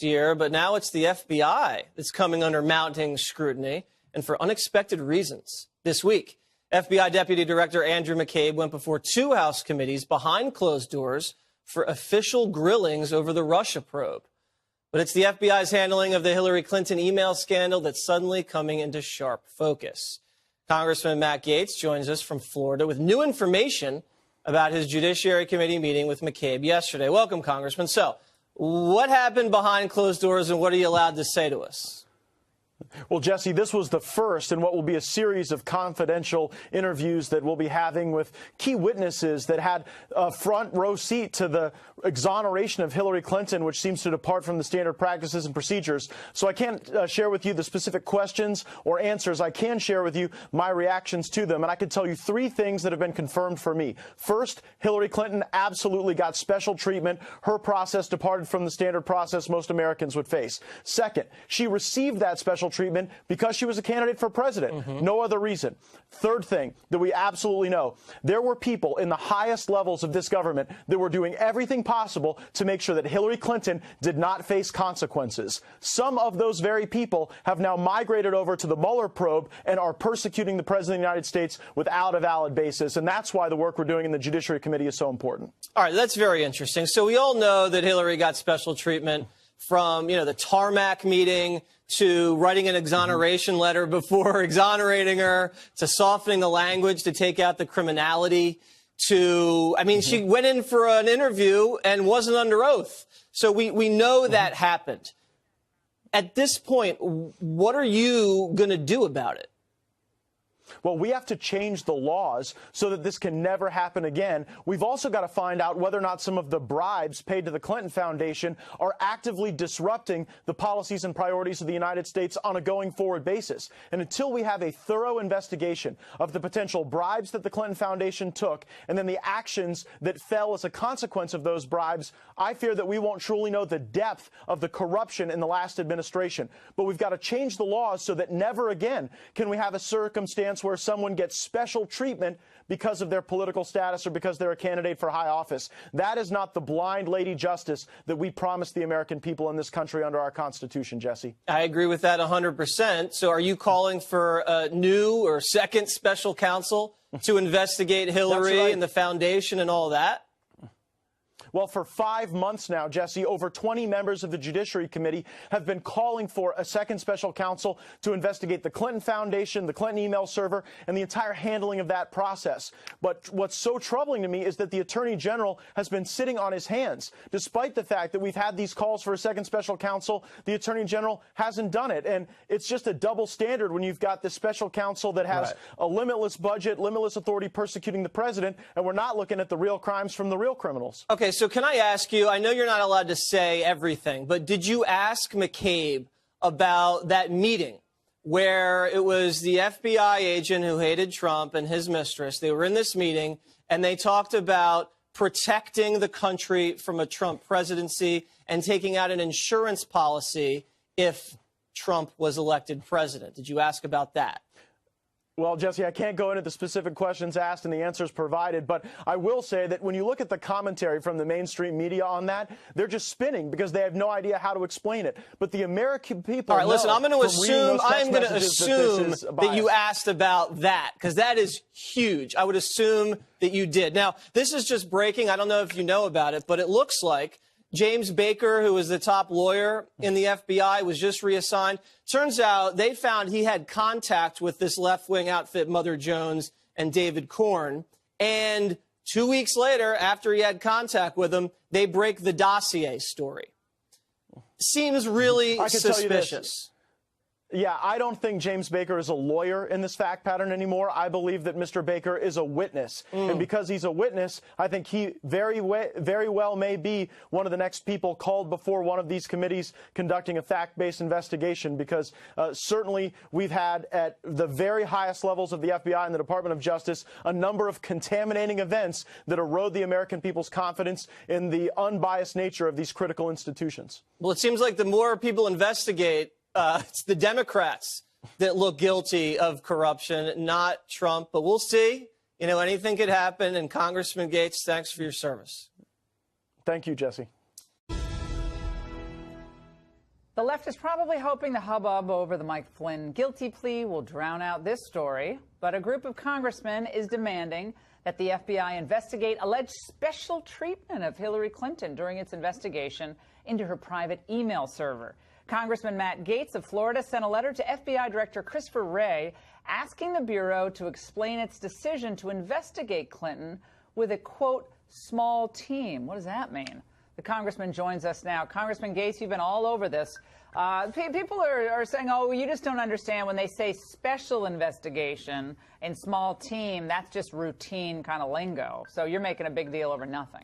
year, but now it's the FBI that's coming under mounting scrutiny, and for unexpected reasons. This week, FBI Deputy Director Andrew McCabe went before two House committees behind closed doors for official grillings over the Russia probe. But it's the FBI's handling of the Hillary Clinton email scandal that's suddenly coming into sharp focus. Congressman Matt Gaetz joins us from Florida with new information about his Judiciary Committee meeting with McCabe yesterday. Welcome, Congressman. So, what happened behind closed doors, and what are you allowed to say to us? Well, Jesse, this was the first in what will be a series of confidential interviews that we'll be having with key witnesses that had a front row seat to the exoneration of Hillary Clinton, which seems to depart from the standard practices and procedures. So I can't share with you the specific questions or answers. I can share with you my reactions to them. And I can tell you three things that have been confirmed for me. First, Hillary Clinton absolutely got special treatment. Her process departed from the standard process most Americans would face. Second, she received that special treatment because she was a candidate for president. No other reason. Third thing that we absolutely know, there were people in the highest levels of this government that were doing everything possible to make sure that Hillary Clinton did not face consequences. Some of those very people have now migrated over to the Mueller probe and are persecuting the President of the United States without a valid basis. And that's why the work we're doing in the Judiciary Committee is so important. All right, that's very interesting. So we all know that Hillary got special treatment from, the tarmac meeting to writing an exoneration letter before exonerating her, to softening the language to take out the criminality, to, she went in for an interview and wasn't under oath. So we know that happened. At this point, what are you going to do about it? Well, we have to change the laws so that this can never happen again. We've also got to find out whether or not some of the bribes paid to the Clinton Foundation are actively disrupting the policies and priorities of the United States on a going forward basis. And until we have a thorough investigation of the potential bribes that the Clinton Foundation took and then the actions that fell as a consequence of those bribes, I fear that we won't truly know the depth of the corruption in the last administration. But we've got to change the laws so that never again can we have a circumstance where someone gets special treatment because of their political status or because they're a candidate for high office. That is not the blind lady justice that we promised the American people in this country under our Constitution, Jesse. I agree with that 100%. So are you calling for a new or second special counsel to investigate Hillary and the foundation and all that? Well, for 5 months now, Jesse, over 20 members of the Judiciary Committee have been calling for a second special counsel to investigate the Clinton Foundation, the Clinton email server, and the entire handling of that process. But what's so troubling to me is that the Attorney General has been sitting on his hands. Despite the fact that we've had these calls for a second special counsel, the Attorney General hasn't done it. And it's just a double standard when you've got this special counsel that has a limitless budget, limitless authority persecuting the president, and we're not looking at the real crimes from the real criminals. Okay, so can I ask you, I know you're not allowed to say everything, but did you ask McCabe about that meeting where it was the FBI agent who hated Trump and his mistress? They were in this meeting and they talked about protecting the country from a Trump presidency and taking out an insurance policy if Trump was elected president. Did you ask about that? Well, Jesse, I can't go into the specific questions asked and the answers provided, but I will say that when you look at the commentary from the mainstream media on that, they're just spinning because they have no idea how to explain it. But the American people. All right, listen, I'm going to assume that you asked about that because that is huge. I would assume that you did. Now, this is just breaking. I don't know if you know about it, but it looks like James Baker, who was the top lawyer in the FBI, was just reassigned. Turns out they found he had contact with this left-wing outfit, Mother Jones and David Corn. And 2 weeks later, after he had contact with them, they break the dossier story. Seems really suspicious. Yeah, I don't think James Baker is a lawyer in this fact pattern anymore. I believe that Mr. Baker is a witness. And because he's a witness, I think he very well may be one of the next people called before one of these committees conducting a fact-based investigation, because certainly we've had at the very highest levels of the FBI and the Department of Justice a number of contaminating events that erode the American people's confidence in the unbiased nature of these critical institutions. Well, it seems like the more people investigate, it's the Democrats that look guilty of corruption, not Trump. But we'll see. Anything could happen. And Congressman Gaetz, thanks for your service. Thank you, Jesse. The left is probably hoping the hubbub over the Mike Flynn guilty plea will drown out this story, but a group of congressmen is demanding that the FBI investigate alleged special treatment of Hillary Clinton during its investigation into her private email server. Congressman Matt Gaetz of Florida sent a letter to FBI Director Christopher Wray asking the Bureau to explain its decision to investigate Clinton with a, quote, small team. What does that mean? The congressman joins us now. Congressman Gaetz, you've been all over this. People are saying, oh, you just don't understand when they say special investigation and small team, that's just routine kind of lingo. So you're making a big deal over nothing.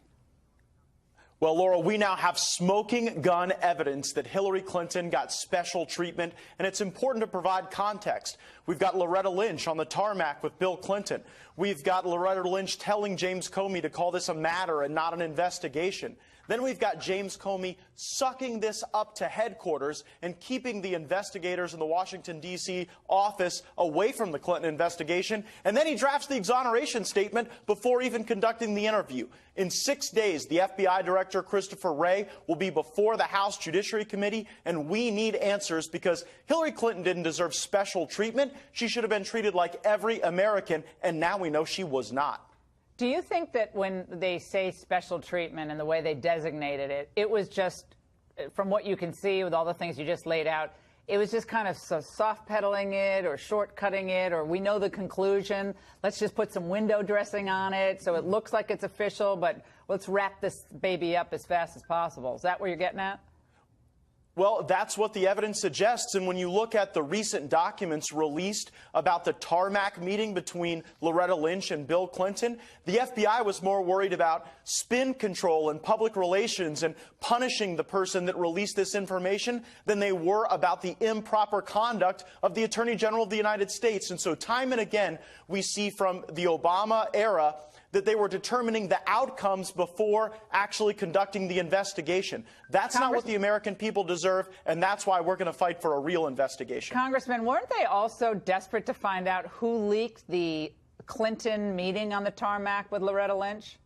Well, Laura, we now have smoking gun evidence that Hillary Clinton got special treatment, and it's important to provide context. We've got Loretta Lynch on the tarmac with Bill Clinton. We've got Loretta Lynch telling James Comey to call this a matter and not an investigation. Then we've got James Comey sucking this up to headquarters and keeping the investigators in the Washington, D.C. office away from the Clinton investigation. And then he drafts the exoneration statement before even conducting the interview. In 6 days, the FBI Director, Christopher Wray, will be before the House Judiciary Committee, and we need answers because Hillary Clinton didn't deserve special treatment. She should have been treated like every American, and now we know she was not. Do you think that when they say special treatment and the way they designated it, it was just, from what you can see with all the things you just laid out, it was just kind of soft pedaling it or shortcutting it, or we know the conclusion, let's just put some window dressing on it so it looks like it's official, but let's wrap this baby up as fast as possible. Is that what you're getting at? Well, that's what the evidence suggests. And when you look at the recent documents released about the tarmac meeting between Loretta Lynch and Bill Clinton, the FBI was more worried about spin control and public relations and punishing the person that released this information than they were about the improper conduct of the Attorney General of the United States. And so time and again, we see from the Obama era that they were determining the outcomes before actually conducting the investigation. That's not what the American people deserve, and that's why we're going to fight for a real investigation. Congressman, weren't they also desperate to find out who leaked the Clinton meeting on the tarmac with Loretta Lynch?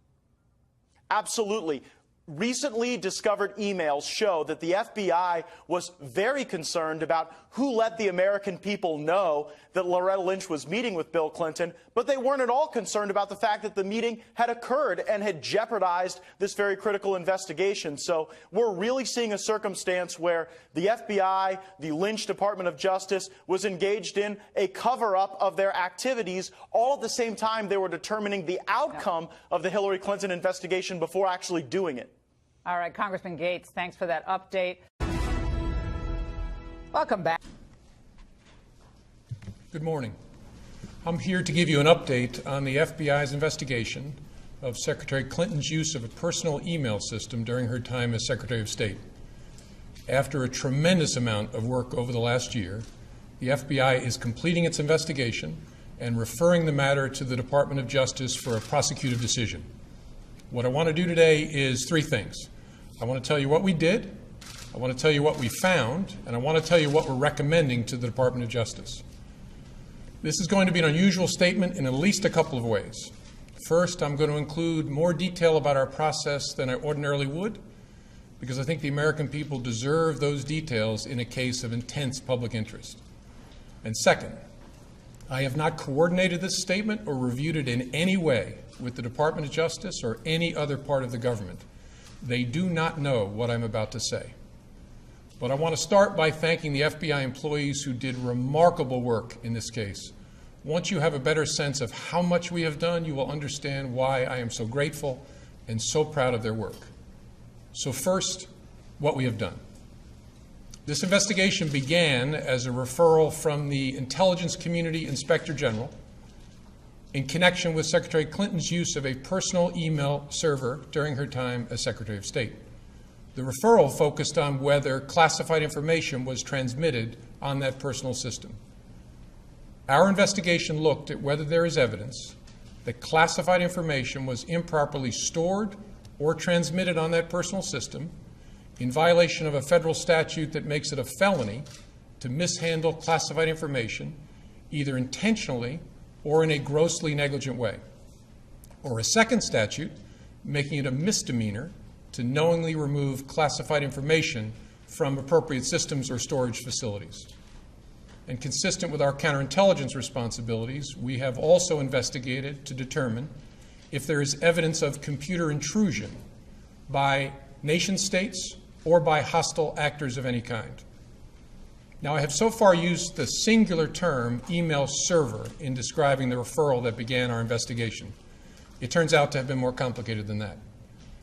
Absolutely. Recently discovered emails show that the FBI was very concerned about who let the American people know that Loretta Lynch was meeting with Bill Clinton, but they weren't at all concerned about the fact that the meeting had occurred and had jeopardized this very critical investigation. So we're really seeing a circumstance where the FBI, the Lynch Department of Justice, was engaged in a cover-up of their activities, all at the same time they were determining the outcome of the Hillary Clinton investigation before actually doing it. All right, Congressman Gaetz, thanks for that update. Welcome back. Good morning. I'm here to give you an update on the FBI's investigation of Secretary Clinton's use of a personal email system during her time as Secretary of State. After a tremendous amount of work over the last year, the FBI is completing its investigation and referring the matter to the Department of Justice for a prosecutive decision. What I want to do today is three things. I want to tell you what we did, I want to tell you what we found, and I want to tell you what we're recommending to the Department of Justice. This is going to be an unusual statement in at least a couple of ways. First, I'm going to include more detail about our process than I ordinarily would, because I think the American people deserve those details in a case of intense public interest. And second, I have not coordinated this statement or reviewed it in any way with the Department of Justice or any other part of the government. They do not know what I'm about to say. But I want to start by thanking the FBI employees who did remarkable work in this case. Once you have a better sense of how much we have done, you will understand why I am so grateful and so proud of their work. So first, what we have done. This investigation began as a referral from the Intelligence Community Inspector General in connection with Secretary Clinton's use of a personal email server during her time as Secretary of State. The referral focused on whether classified information was transmitted on that personal system. Our investigation looked at whether there is evidence that classified information was improperly stored or transmitted on that personal system in violation of a federal statute that makes it a felony to mishandle classified information, either intentionally or in a grossly negligent way, or a second statute making it a misdemeanor to knowingly remove classified information from appropriate systems or storage facilities. And consistent with our counterintelligence responsibilities, we have also investigated to determine if there is evidence of computer intrusion by nation states or by hostile actors of any kind. Now, I have so far used the singular term email server in describing the referral that began our investigation. It turns out to have been more complicated than that.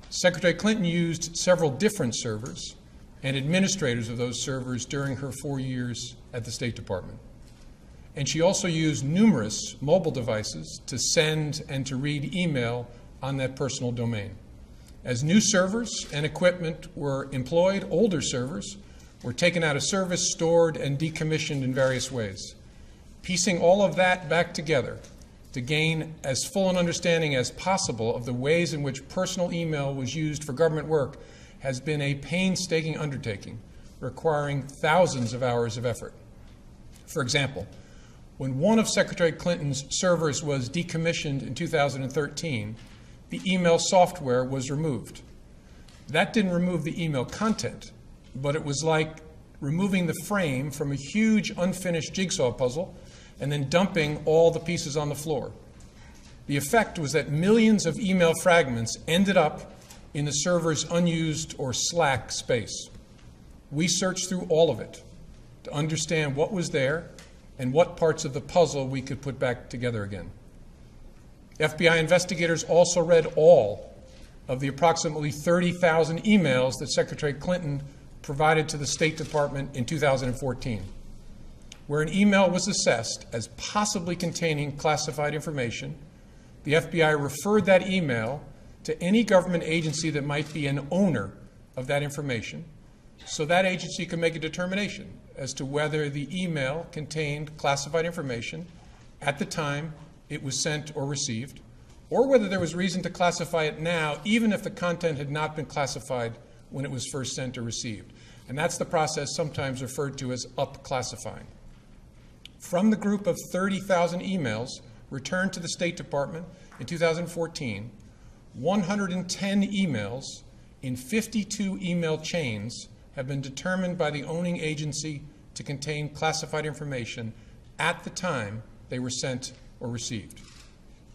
Secretary Clinton used several different servers and administrators of those servers during her 4 years at the State Department. And she also used numerous mobile devices to send and to read email on that personal domain. As new servers and equipment were employed, older servers were taken out of service, stored, and decommissioned in various ways. Piecing all of that back together to gain as full an understanding as possible of the ways in which personal email was used for government work has been a painstaking undertaking, requiring thousands of hours of effort. For example, when one of Secretary Clinton's servers was decommissioned in 2013, the email software was removed. That didn't remove the email content, but it was like removing the frame from a huge unfinished jigsaw puzzle and then dumping all the pieces on the floor. The effect was that millions of email fragments ended up in the server's unused or slack space. We searched through all of it to understand what was there and what parts of the puzzle we could put back together again. FBI investigators also read all of the approximately 30,000 emails that Secretary Clinton provided to the State Department in 2014. Where an email was assessed as possibly containing classified information, the FBI referred that email to any government agency that might be an owner of that information, so that agency could make a determination as to whether the email contained classified information at the time it was sent or received, or whether there was reason to classify it now, even if the content had not been classified when it was first sent or received. And that's the process sometimes referred to as up-classifying. From the group of 30,000 emails returned to the State Department in 2014, 110 emails in 52 email chains have been determined by the owning agency to contain classified information at the time they were sent or received.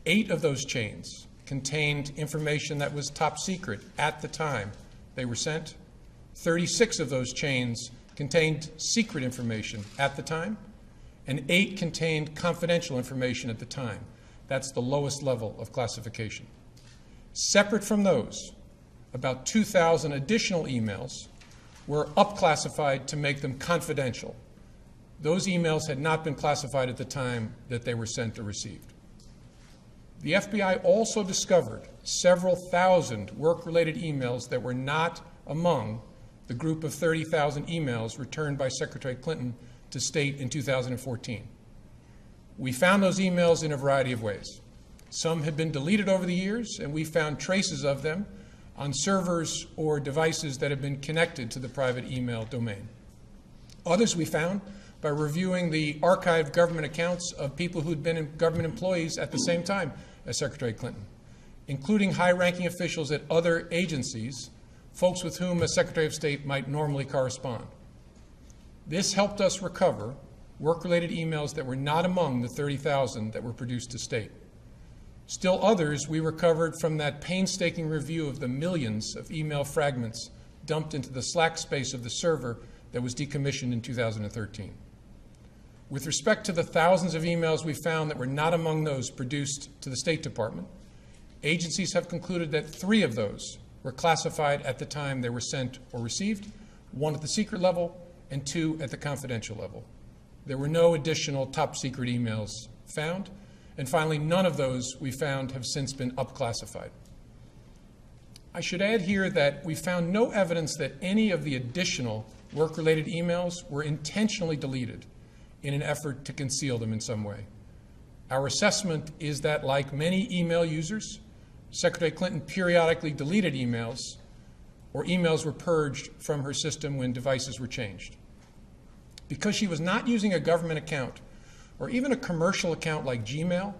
8 of those chains contained information that was top secret at the time they were sent. 36 of those chains contained secret information at the time, and 8 contained confidential information at the time. That's the lowest level of classification. Separate from those, about 2,000 additional emails were up-classified to make them confidential. Those emails had not been classified at the time that they were sent or received. The FBI also discovered several thousand work-related emails that were not among the group of 30,000 emails returned by Secretary Clinton to State in 2014. We found those emails in a variety of ways. Some had been deleted over the years, and we found traces of them on servers or devices that have been connected to the private email domain. Others we found by reviewing the archived government accounts of people who'd been government employees at the same time as Secretary Clinton, including high-ranking officials at other agencies, folks with whom a Secretary of State might normally correspond. This helped us recover work-related emails that were not among the 30,000 that were produced to State. Still others we recovered from that painstaking review of the millions of email fragments dumped into the slack space of the server that was decommissioned in 2013. With respect to the thousands of emails we found that were not among those produced to the State Department, agencies have concluded that 3 of those were classified at the time they were sent or received, 1 at the secret level and 2 at the confidential level. There were no additional top secret emails found, and finally, none of those we found have since been up-classified. I should add here that we found no evidence that any of the additional work-related emails were intentionally deleted in an effort to conceal them in some way. Our assessment is that, like many email users, Secretary Clinton periodically deleted emails, or emails were purged from her system when devices were changed. Because she was not using a government account, or even a commercial account like Gmail,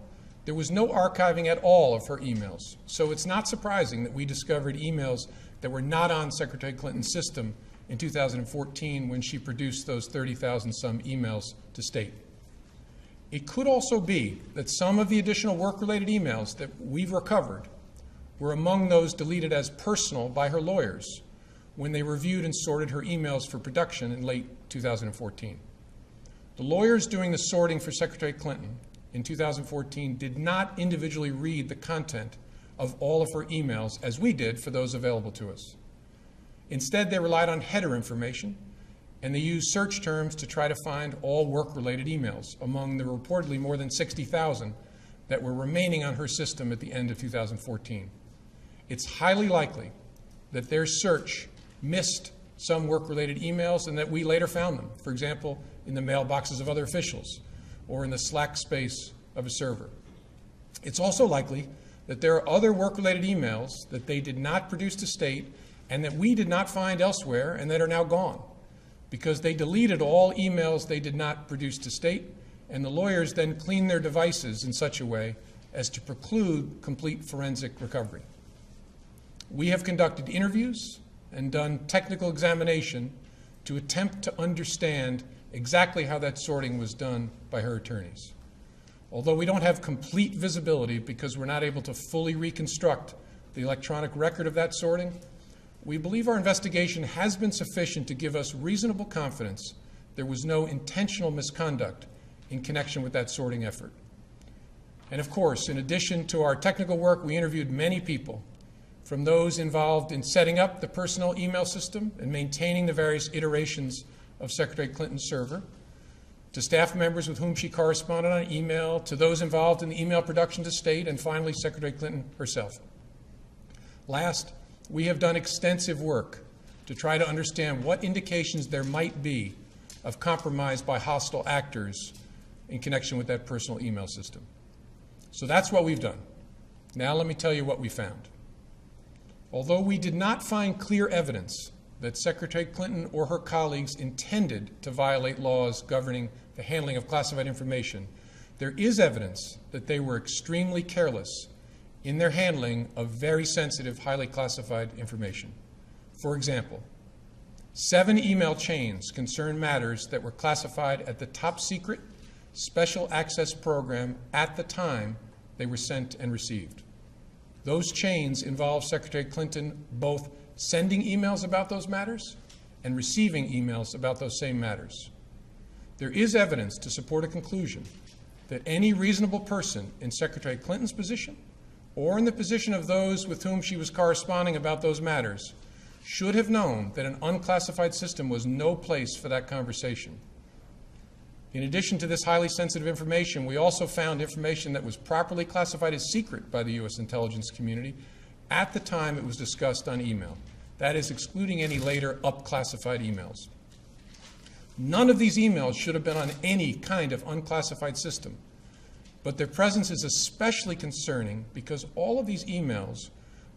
there was no archiving at all of her emails. So it's not surprising that we discovered emails that were not on Secretary Clinton's system in 2014 when she produced those 30,000 some emails to state. It could also be that some of the additional work-related emails that we've recovered were among those deleted as personal by her lawyers when they reviewed and sorted her emails for production in late 2014. The lawyers doing the sorting for Secretary Clinton in 2014 did not individually read the content of all of her emails as we did for those available to us. Instead, they relied on header information, and they used search terms to try to find all work-related emails among the reportedly more than 60,000 that were remaining on her system at the end of 2014. It's highly likely that their search missed some work-related emails and that we later found them, for example, in the mailboxes of other officials or in the Slack space of a server. It's also likely that there are other work-related emails that they did not produce to state and that we did not find elsewhere and that are now gone because they deleted all emails they did not produce to state, and the lawyers then cleaned their devices in such a way as to preclude complete forensic recovery. We have conducted interviews and done technical examination to attempt to understand exactly how that sorting was done by her attorneys. Although we don't have complete visibility because we're not able to fully reconstruct the electronic record of that sorting, we believe our investigation has been sufficient to give us reasonable confidence there was no intentional misconduct in connection with that sorting effort. And of course, in addition to our technical work, we interviewed many people, from those involved in setting up the personal email system and maintaining the various iterations of Secretary Clinton's server, to staff members with whom she corresponded on email, to those involved in the email production to state, and finally, Secretary Clinton herself. Last, we have done extensive work to try to understand what indications there might be of compromise by hostile actors in connection with that personal email system. So that's what we've done. Now let me tell you what we found. Although we did not find clear evidence that Secretary Clinton or her colleagues intended to violate laws governing the handling of classified information, there is evidence that they were extremely careless in their handling of very sensitive, highly classified information. For example, 7 email chains concern matters that were classified at the top secret special access program at the time they were sent and received. Those chains involve Secretary Clinton both sending emails about those matters and receiving emails about those same matters. There is evidence to support a conclusion that any reasonable person in Secretary Clinton's position or in the position of those with whom she was corresponding about those matters should have known that an unclassified system was no place for that conversation. In addition to this highly sensitive information, we also found information that was properly classified as secret by the U.S. intelligence community at the time it was discussed on email. That is, excluding any later up-classified emails. None of these emails should have been on any kind of unclassified system, but their presence is especially concerning because all of these emails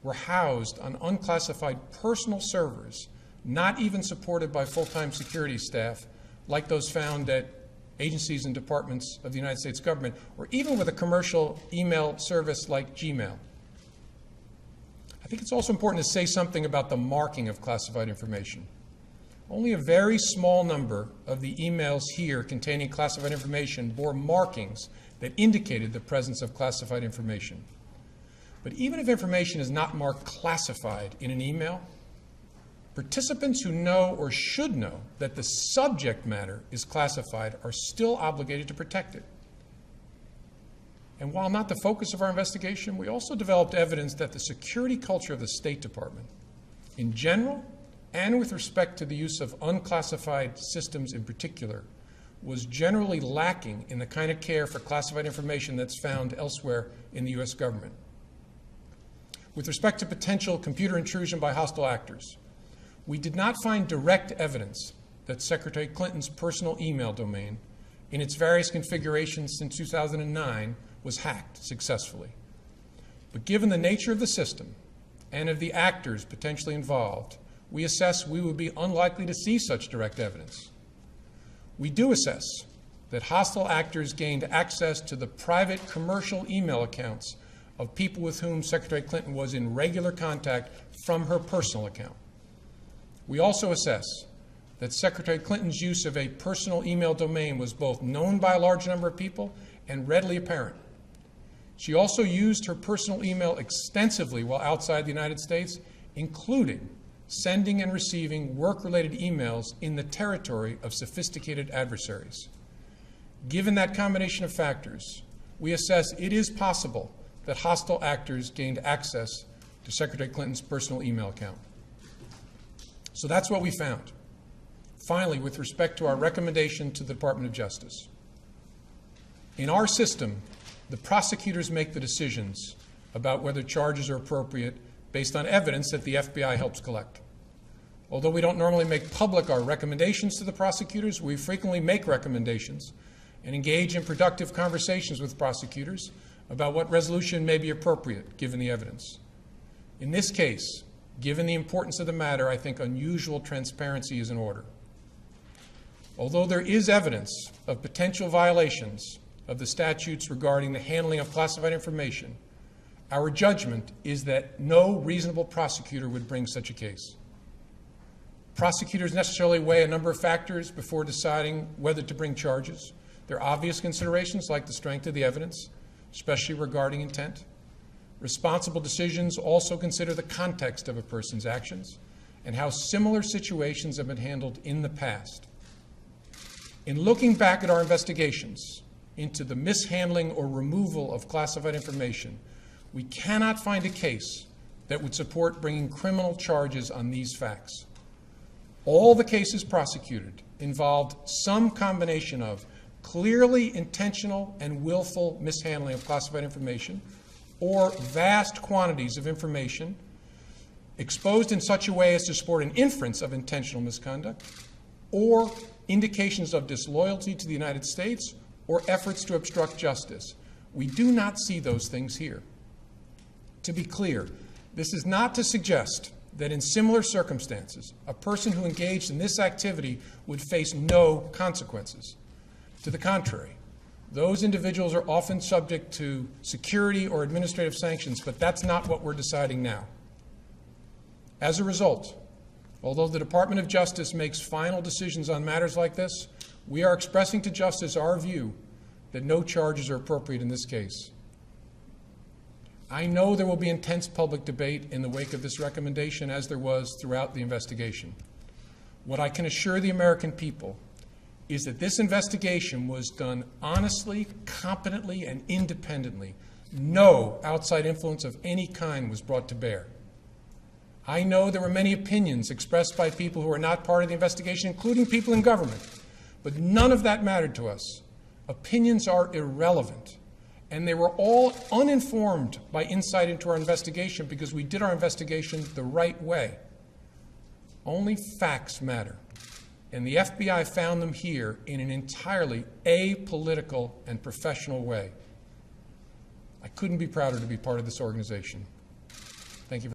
were housed on unclassified personal servers, not even supported by full-time security staff like those found at agencies and departments of the United States government, or even with a commercial email service like Gmail. I think it's also important to say something about the marking of classified information. Only a very small number of the emails here containing classified information bore markings that indicated the presence of classified information. But even if information is not marked classified in an email, participants who know or should know that the subject matter is classified are still obligated to protect it. And while not the focus of our investigation, we also developed evidence that the security culture of the State Department, in general and with respect to the use of unclassified systems in particular, was generally lacking in the kind of care for classified information that's found elsewhere in the U.S. government. With respect to potential computer intrusion by hostile actors, we did not find direct evidence that Secretary Clinton's personal email domain, in its various configurations since 2009, was hacked successfully. But given the nature of the system and of the actors potentially involved, we assess we would be unlikely to see such direct evidence. We do assess that hostile actors gained access to the private commercial email accounts of people with whom Secretary Clinton was in regular contact from her personal account. We also assess that Secretary Clinton's use of a personal email domain was both known by a large number of people and readily apparent. She also used her personal email extensively while outside the United States, including sending and receiving work-related emails in the territory of sophisticated adversaries. Given that combination of factors, we assess it is possible that hostile actors gained access to Secretary Clinton's personal email account. So that's what we found. Finally, with respect to our recommendation to the Department of Justice. In our system, the prosecutors make the decisions about whether charges are appropriate based on evidence that the FBI helps collect. Although we don't normally make public our recommendations to the prosecutors, we frequently make recommendations and engage in productive conversations with prosecutors about what resolution may be appropriate given the evidence. In this case, given the importance of the matter, I think unusual transparency is in order. Although there is evidence of potential violations of the statutes regarding the handling of classified information, our judgment is that no reasonable prosecutor would bring such a case. Prosecutors necessarily weigh a number of factors before deciding whether to bring charges. There are obvious considerations like the strength of the evidence, especially regarding intent. Responsible decisions also consider the context of a person's actions and how similar situations have been handled in the past. In looking back at our investigations into the mishandling or removal of classified information, we cannot find a case that would support bringing criminal charges on these facts. All the cases prosecuted involved some combination of clearly intentional and willful mishandling of classified information or vast quantities of information exposed in such a way as to support an inference of intentional misconduct or indications of disloyalty to the United States or efforts to obstruct justice. We do not see those things here. To be clear, this is not to suggest that in similar circumstances, a person who engaged in this activity would face no consequences. To the contrary, those individuals are often subject to security or administrative sanctions, but that's not what we're deciding now. As a result, although the Department of Justice makes final decisions on matters like this, we are expressing to Justice our view that no charges are appropriate in this case. I know there will be intense public debate in the wake of this recommendation, as there was throughout the investigation. What I can assure the American people is that this investigation was done honestly, competently, and independently. No outside influence of any kind was brought to bear. I know there were many opinions expressed by people who are not part of the investigation, including people in government, but none of that mattered to us. Opinions are irrelevant, and they were all uninformed by insight into our investigation because we did our investigation the right way. Only facts matter, and the FBI found them here in an entirely apolitical and professional way. I couldn't be prouder to be part of this organization. Thank you.